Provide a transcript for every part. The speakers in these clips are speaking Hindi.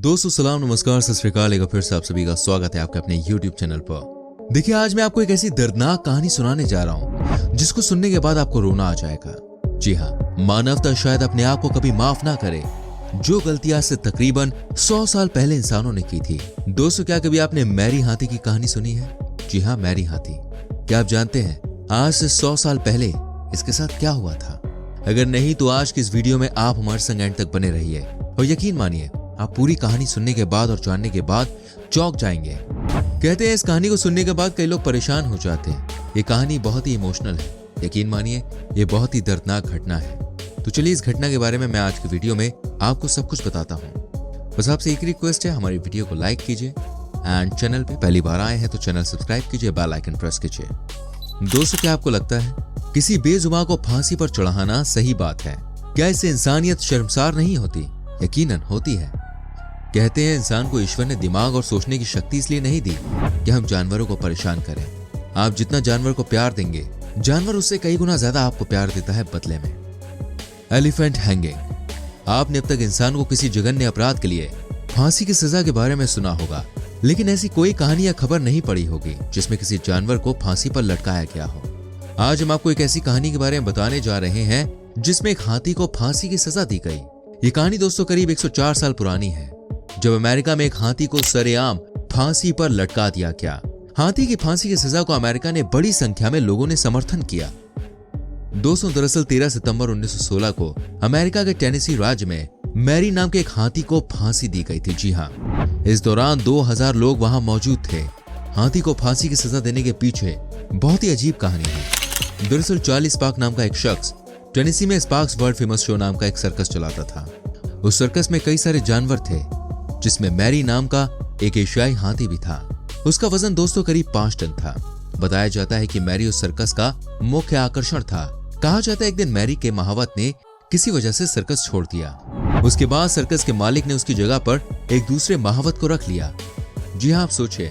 दोस्तों सलाम नमस्कार सत श्री अकाल। एक बार फिर से आप सभी का स्वागत है आपके अपने YouTube चैनल पर। देखिए आज मैं आपको एक ऐसी दर्दनाक कहानी सुनाने जा रहा हूँ जिसको सुनने के बाद आपको रोना आ जाएगा। जी हाँ, मानवता शायद अपने आप को कभी माफ ना करे जो गलतियां से तकरीबन 100 साल पहले इंसानों ने की थी। दोस्तों क्या कभी आपने मैरी हाथी की कहानी सुनी है? जी हाँ, मैरी हाथी। क्या आप जानते हैं आज से 100 साल पहले इसके साथ क्या हुआ था? अगर नहीं तो आज की इस वीडियो में आप हमारे संग एंड तक बने रहिए और यकीन मानिए आप पूरी कहानी सुनने के बाद और जानने के बाद चौंक जाएंगे। कहते हैं इस कहानी को सुनने के बाद कई लोग परेशान हो जाते हैं। ये कहानी बहुत ही इमोशनल है, यकीन मानिए ये बहुत ही दर्दनाक घटना है। तो चलिए इस घटना के बारे में मैं आज की वीडियो में आपको सब कुछ बताता हूँ। बस आपसे एक रिक्वेस्ट है, हमारी वीडियो को लाइक कीजिए एंड चैनल पे पहली बार आए हैं तो चैनल सब्सक्राइब कीजिए, बेल आइकन प्रेस कीजिए। दोस्तों क्या आपको लगता है किसी बेजुबान को फांसी पर चढ़ाना सही बात है? क्या इससे इंसानियत शर्मसार नहीं होती? यकीनन होती है। कहते हैं इंसान को ईश्वर ने दिमाग और सोचने की शक्ति इसलिए नहीं दी कि हम जानवरों को परेशान करें। आप जितना जानवर को प्यार देंगे जानवर उससे कई गुना ज्यादा आपको प्यार देता है बदले में। Elephant hanging. आपने अब तक इंसान को किसी जघन्य अपराध के लिए फांसी की सजा के बारे में सुना होगा, लेकिन ऐसी कोई कहानी या खबर नहीं पड़ी होगी जिसमें किसी जानवर को फांसी पर लटकाया गया हो। आज हम आपको एक ऐसी कहानी के बारे में बताने जा रहे हैं जिसमें एक हाथी को फांसी की सजा दी गई। ये कहानी दोस्तों करीब 104 साल पुरानी है, जब अमेरिका में एक हाथी को सरेआम फांसी पर लटका दिया गया। हाथी की फांसी की सजा को अमेरिका ने बड़ी संख्या में लोगों ने समर्थन किया। दोस्तों दरअसल 13 सितंबर 1916 को अमेरिका के टेनेसी राज्य में मैरी नाम के एक हाथी को फांसी दी गई थी। जी हाँ, इस दौरान 2000 लोग वहां मौजूद थे। हाथी को फांसी की सजा देने के पीछे बहुत ही अजीब कहानी है। दरअसल चार्ली स्पार्क नाम का एक शख्स टेनेसी में स्पार्क्स वर्ल्ड फेमस शो नाम का एक सर्कस चलाता था। उस सर्कस में कई सारे जानवर थे जिसमें मैरी नाम का एक एशियाई हाथी भी था। उसका वजन दोस्तों करीब 5 टन था। बताया जाता है कि मैरी उस सर्कस का मुख्य आकर्षण था। कहा जाता है एक दिन मैरी के महावत ने किसी वजह से सर्कस छोड़ दिया। उसके बाद सर्कस के मालिक ने उसकी जगह पर एक दूसरे महावत को रख लिया। जी हाँ, आप सोचिए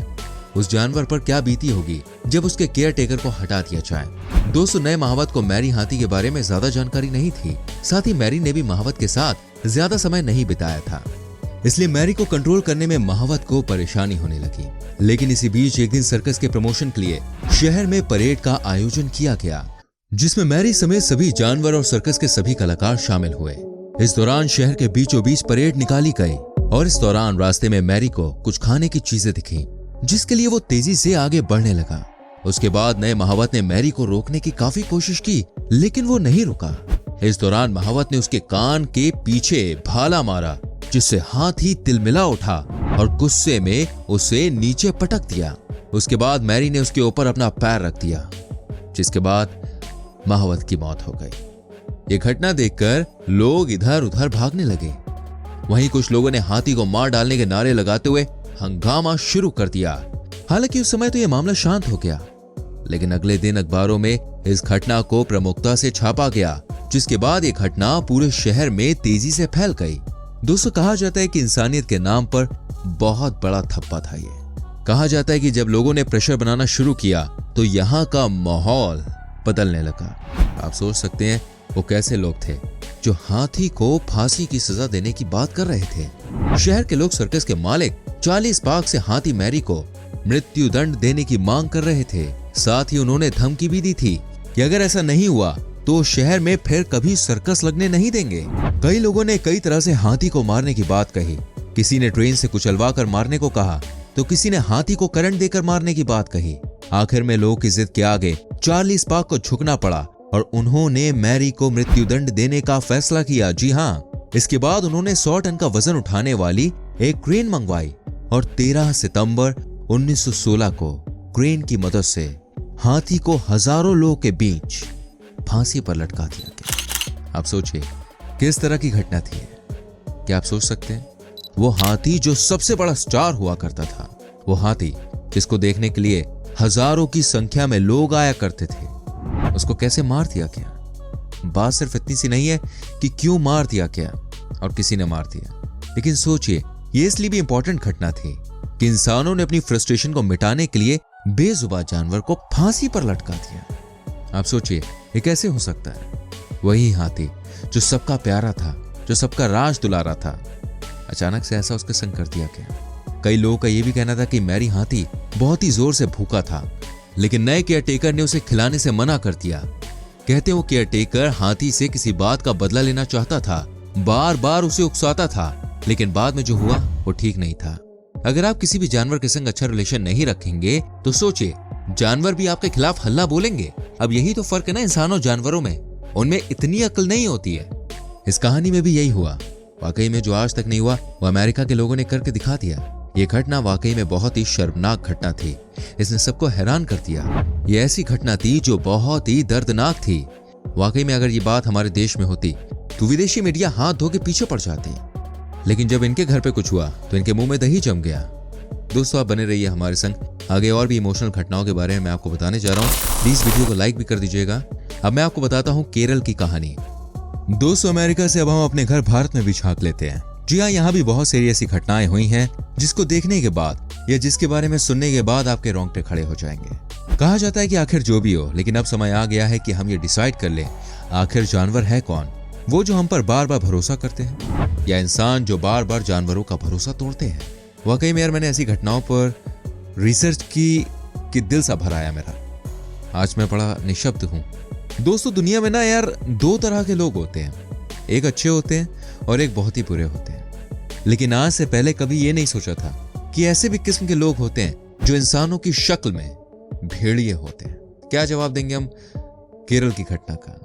उस जानवर पर क्या बीती होगी जब उसके केयर टेकर को हटा दिया जाए। दोस्तों नए महावत को मैरी हाथी के बारे में ज्यादा जानकारी नहीं थी। साथ ही मैरी ने भी महावत के साथ ज्यादा समय नहीं बिताया था, इसलिए मैरी को कंट्रोल करने में महावत को परेशानी होने लगी। लेकिन इसी बीच एक दिन सर्कस के प्रमोशन के लिए शहर में परेड का आयोजन किया गया, जिसमें मैरी समेत सभी जानवर और सर्कस के सभी कलाकार शामिल हुए। इस दौरान शहर के बीचों बीच परेड निकाली गई और इस दौरान रास्ते में मैरी को कुछ खाने की चीजें दिखी, जिसके लिए वो तेजी से आगे बढ़ने लगा। उसके बाद नए महावत ने मैरी को रोकने की काफी कोशिश की, लेकिन वो नहीं रुका। इस दौरान महावत ने उसके कान के पीछे भाला मारा, जिससे हाथी तिलमिला उठा और गुस्से में उसे नीचे पटक दिया। उसके बाद मैरी ने उसके ऊपर अपना पैर रख दिया, जिसके बाद महावत की मौत हो गई। ये घटना देखकर लोग इधर उधर भागने लगे। वहीं कुछ लोगों ने हाथी को मार डालने के नारे लगाते हुए हंगामा शुरू कर दिया। हालांकि उस समय तो यह मामला शांत हो गया, लेकिन अगले दिन अखबारों में इस घटना को प्रमुखता से छापा गया, जिसके बाद ये घटना पूरे शहर में तेजी से फैल गई। दोस्तों कहा जाता है कि इंसानियत के नाम पर बहुत बड़ा थप्पा था ये। कहा जाता है कि जब लोगों ने प्रेशर बनाना शुरू किया तो यहाँ का माहौल बदलने लगा। आप सोच सकते हैं वो कैसे लोग थे जो हाथी को फांसी की सजा देने की बात कर रहे थे। शहर के लोग सर्कस के मालिक चार्ली स्पार्क से हाथी मैरी को मृत्यु दंड देने की मांग कर रहे थे। साथ ही उन्होंने धमकी भी दी थी कि अगर ऐसा नहीं हुआ तो शहर में फिर कभी सर्कस लगने नहीं देंगे। कई लोगों ने कई तरह से हाथी को मारने की बात कही। किसी ने ट्रेन से कुचलवा कर मारने को कहा तो किसी ने हाथी को करंट देकर मारने की बात कही। आखिर में लोगों की जिद के आगे चार्ली स्पार्क को झुकना पड़ा और उन्होंने मैरी को मृत्युदंड देने का फैसला किया। जी हाँ, इसके बाद उन्होंने 100 टन का वजन उठाने वाली एक क्रेन मंगवाई और 13 सितंबर 1916 को क्रेन की मदद से हाथी को हजारों लोगों के बीच फांसी पर लटका दिया गया। आप सोचिए किस तरह की घटना थी। क्या आप सोच सकते हैं वो हाथी जो सबसे बड़ा स्टार हुआ करता था, वो हाथी जिसको देखने के लिए हजारों की संख्या में लोग आया करते थे, उसको कैसे मार दिया गया? बात सिर्फ इतनी सी नहीं है कि क्यों मार दिया गया और किसी ने मार दिया, लेकिन सोचिए ये इसलिए भी इंपॉर्टेंट घटना थी कि इंसानों ने अपनी फ्रस्ट्रेशन को मिटाने के लिए बेजुबान जानवर को फांसी पर लटका दिया। आप सोचिए ये कैसे हो सकता है? वही हाथी जो सबका प्यारा था, जो सबका राज दुलारा था, अचानक से ऐसा उसके संग कर दिया गया। कई लोगों का यह भी कहना था कि मैरी हाथी बहुत ही जोर से भूखा था, लेकिन नए केयरटेकर ने उसे खिलाने से मना कर दिया। कहते वो केयरटेकर हाथी से किसी बात का बदला लेना चाहता था, बार बार उसे उकसाता था, लेकिन बाद में जो हुआ वो ठीक नहीं था। अगर आप किसी भी जानवर के संग अच्छा रिलेशन नहीं रखेंगे तो सोचिए, जानवर भी आपके खिलाफ हल्ला बोलेंगे। अब यही तो फर्क है ना इंसानों और जानवरों में, उनमें इतनी अक्ल नहीं होती है। इस कहानी में भी यही हुआ। वाकई में जो आज तक नहीं हुआ वो अमेरिका के लोगों ने करके दिखा दिया। ये घटना वाकई में बहुत ही शर्मनाक घटना थी। इसने सबको हैरान कर दिया। ये ऐसी घटना थी जो बहुत ही दर्दनाक थी। वाकई में अगर ये बात हमारे देश में होती तो विदेशी मीडिया हाथ धो के पीछे पड़ जाती, लेकिन जब इनके घर पे कुछ हुआ तो इनके मुंह में दही जम गया। दोस्तों, आप बने रहिए हमारे संग, आगे और भी इमोशनल घटनाओं के बारे में मैं आपको बताने जा रहा हूँ। प्लीज वीडियो को लाइक भी कर दीजिएगा। अब मैं आपको बताता हूँ केरल की कहानी। दोस्तों, अमेरिका से अब हम अपने घर भारत में भी झांक लेते हैं। जी हाँ, यहाँ भी बहुत सारी ऐसी घटनाएं हुई हैं जिसको देखने के बाद या जिसके बारे में सुनने के बाद आपके रोंगटे खड़े हो जाएंगे। कहा जाता है कि आखिर जो भी हो, लेकिन अब समय आ गया है कि हम ये डिसाइड कर लें, आखिर जानवर है कौन? वो जो हम पर बार बार भरोसा करते हैं, या इंसान जो बार बार जानवरों का भरोसा तोड़ते हैं? वाकई में यार, मैंने ऐसी घटनाओं पर रिसर्च की कि दिल सा भर आया मेरा। आज मैं बड़ा निशब्द हूँ। दोस्तों, दुनिया में ना यार दो तरह के लोग होते हैं, एक अच्छे होते हैं और एक बहुत ही बुरे होते हैं। लेकिन आज से पहले कभी ये नहीं सोचा था कि ऐसे भी किस्म के लोग होते हैं जो इंसानों की शक्ल में भेड़िए होते हैं। क्या जवाब देंगे हम केरल की घटना का?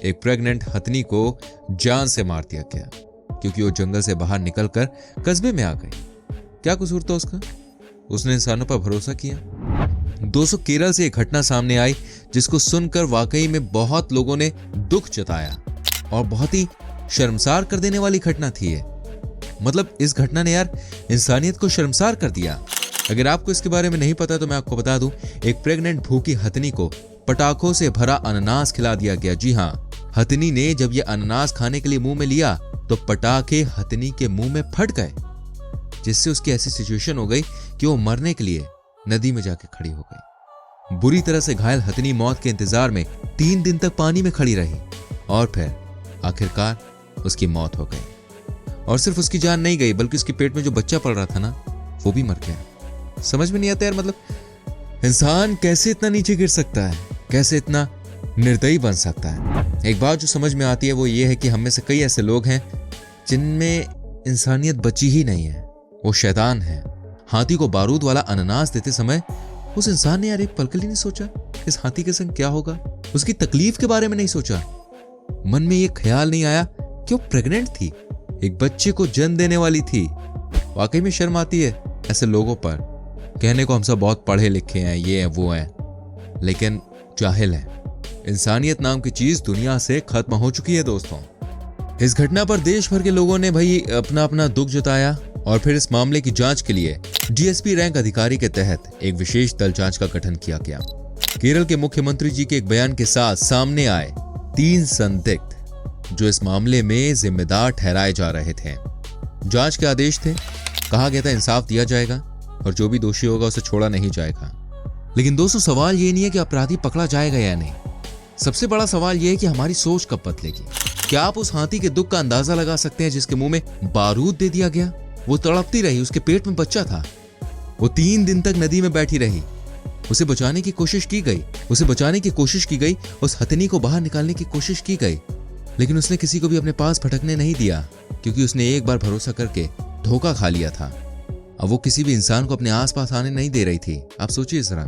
एक प्रेग्नेंट हथनी को जान से मार दिया गया क्योंकि वो जंगल से बाहर निकलकर कस्बे में आ गई। क्या कसूर था उसका? उसने इंसानों पर भरोसा किया। दोस्तों, केरल से एक घटना सामने आई जिसको सुनकर वाकई में बहुत लोगों ने दुख जताया और बहुत ही शर्मसार कर देने वाली घटना थी ये। मतलब इस घटना ने यार इंसानियत को शर्मसार कर दिया। अगर आपको इसके बारे में नहीं पता तो मैं आपको बता दूं, एक प्रेग्नेंट भूखी हथनी को पटाखों से भरा अनानास खिला दिया गया। जी हाँ, हथनी ने जब ये अनानास खाने के लिए मुंह में लिया तो पटाखे हथनी के मुंह में फट गए, जिससे उसकी ऐसी सिचुएशन हो गई कि वो मरने के लिए नदी में जाके खड़ी हो गई। बुरी तरह से घायल हथनी मौत के इंतजार में 3 दिन तक पानी में खड़ी रही और फिर आखिरकार उसकी मौत हो गई। और सिर्फ उसकी जान नहीं गई बल्कि उसके पेट में जो बच्चा पल रहा था ना, वो भी मर गया। समझ में नहीं आता यार, मतलब इंसान कैसे इतना नीचे गिर सकता है, कैसे इतना निर्दयी बन सकता है। एक बात जो समझ में आती है वो ये है कि हम में से कई ऐसे लोग हैं जिनमें इंसानियत बची ही नहीं है, वो शैतान है। हाथी को बारूद वाला अनानास देते समय उस इंसान ने यार एक पल के लिए नहीं सोचा इस हाथी के संग क्या होगा, उसकी तकलीफ के बारे में नहीं सोचा। मन में ये ख्याल नहीं आया कि वो प्रेग्नेंट थी, एक बच्चे को जन्म देने वाली थी। वाकई में शर्म आती है ऐसे लोगों पर। कहने को हम सब बहुत पढ़े लिखे हैं, ये है वो है, लेकिन जाहिल है। इंसानियत नाम की चीज दुनिया से खत्म हो चुकी है। दोस्तों, इस घटना पर देश भर के लोगों ने भाई अपना अपना दुख जताया और फिर इस मामले की जांच के लिए डीएसपी रैंक अधिकारी के तहत एक विशेष दल जांच का गठन किया गया। केरल के मुख्यमंत्री जी के एक बयान के साथ सामने आए 3 संदिग्ध जो इस मामले में जिम्मेदार ठहराए जा रहे थे। जांच के आदेश थे, कहा गया था इंसाफ दिया जाएगा और जो भी दोषी होगा उसे छोड़ा नहीं जाएगा। लेकिन दोस्तों, सवाल ये नहीं है कि अपराधी पकड़ा जाएगा या नहीं। सबसे बड़ा सवाल यह है कि हमारी सोच कब बदलेगी। क्या आप उस हाथी के दुख का अंदाजा लगा सकते हैं जिसके मुंह में बारूद दे दिया गया? वो तड़पती रही, उसके पेट में बच्चा था, वो 3 दिन तक नदी में बैठी रही, उसे बचाने की कोशिश की गई, उस हथनी को बाहर निकालने की कोशिश की गई, लेकिन उसने किसी को भी अपने पास भटकने नहीं दिया क्योंकि उसने एक बार भरोसा करके धोखा खा लिया था। अब वो किसी भी इंसान को अपने आसपास आने नहीं दे रही थी। आप सोचिए जरा,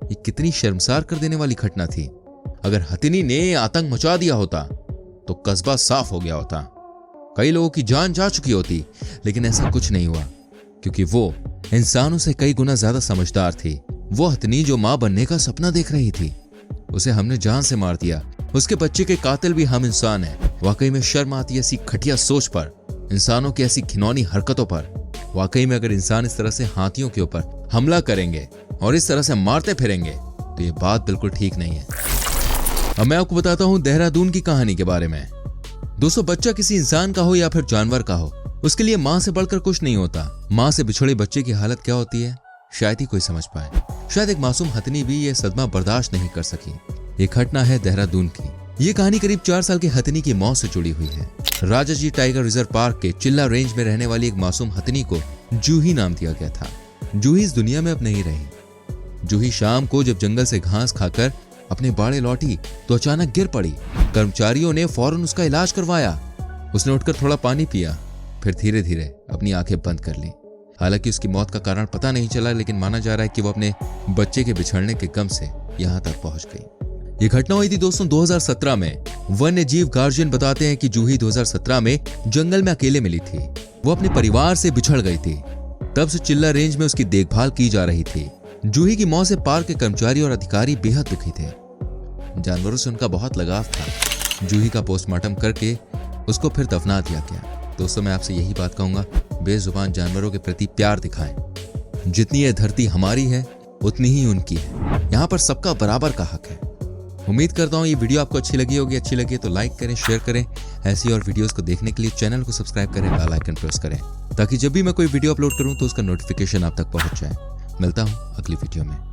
ये कितनी शर्मसार कर देने वाली घटना थी। अगर हथनी ने आतंक मचा दिया होता तो कस्बा साफ हो गया होता, कई लोगों की जान जा चुकी होती, लेकिन ऐसा कुछ नहीं हुआ क्योंकि वो इंसानों से कई गुना ज्यादा समझदार थी। वो हथनी जो मां बनने का सपना देख रही थी, उसे हमने जान से मार दिया। उसके बच्चे के कातिल भी हम इंसान हैं। वाकई में शर्म आती है ऐसी घटिया सोच पर, इंसानों की ऐसी घिनौनी हरकतों पर। वाकई में अगर इंसान इस तरह से हाथियों के ऊपर हमला करेंगे और इस तरह से मारते फिरेंगे तो ये बात बिल्कुल ठीक नहीं है। अब मैं आपको बताता हूँ देहरादून की कहानी के बारे में। दोस्तों, बच्चा किसी इंसान का हो या फिर जानवर का हो, उसके लिए मां से बढ़कर कुछ नहीं होता। मां से बिछड़े बच्चे की हालत क्या होती है शायद ही कोई समझ पाए। शायद एक मासूम हथनी भी ये सदमा बर्दाश्त नहीं कर सकी। ये घटना है देहरादून की। ये कहानी करीब 4 साल की हथिनी की मौत से जुड़ी हुई है। राजाजी टाइगर रिजर्व पार्क के चिल्ला रेंज में रहने वाली एक मासूम हथिनी को जूही नाम दिया गया था। जूही इस दुनिया में अब नहीं रही। जूही शाम को जब जंगल से घास खाकर अपने बाड़े लौटी तो अचानक गिर पड़ी। कर्मचारियों ने फौरन उसका इलाज करवाया। उसने उठकर थोड़ा पानी पिया, फिर धीरे धीरे अपनी आंखें बंद कर ली। हालांकि उसकी मौत का कारण पता नहीं चला, लेकिन माना जा रहा है कि वो अपने बच्चे के बिछड़ने के गम से यहां तक पहुंच गई। ये घटना हुई थी दोस्तों 2017 में। वन्य जीव गार्जियन बताते हैं कि जूही 2017 में जंगल में अकेले मिली थी। वो अपने परिवार से बिछड़ गई थी। तब से चिल्ला रेंज में उसकी देखभाल की जा रही थी। जूही की मौत से पार्क के कर्मचारी और अधिकारी बेहद दुखी थे। जानवरों से उनका बहुत लगाव था। जूही का पोस्टमार्टम करके उसको फिर दफना दिया गया। दोस्तों मैं आपसे यही बात कहूंगा, बेजुबान जानवरों के प्रति प्यार दिखाएं। जितनी ये धरती हमारी है उतनी ही उनकी है। यहाँ पर सबका बराबर का हक है। उम्मीद करता हूँ ये वीडियो आपको अच्छी लगी होगी। अच्छी लगी तो लाइक करें, शेयर करें। ऐसी और वीडियोस को देखने के लिए चैनल को सब्सक्राइब करें, बेल आइकन प्रेस करें, ताकि जब भी मैं कोई वीडियो अपलोड करूँ तो उसका नोटिफिकेशन आप तक पहुंच जाए। मिलता हूँ अगली वीडियो में।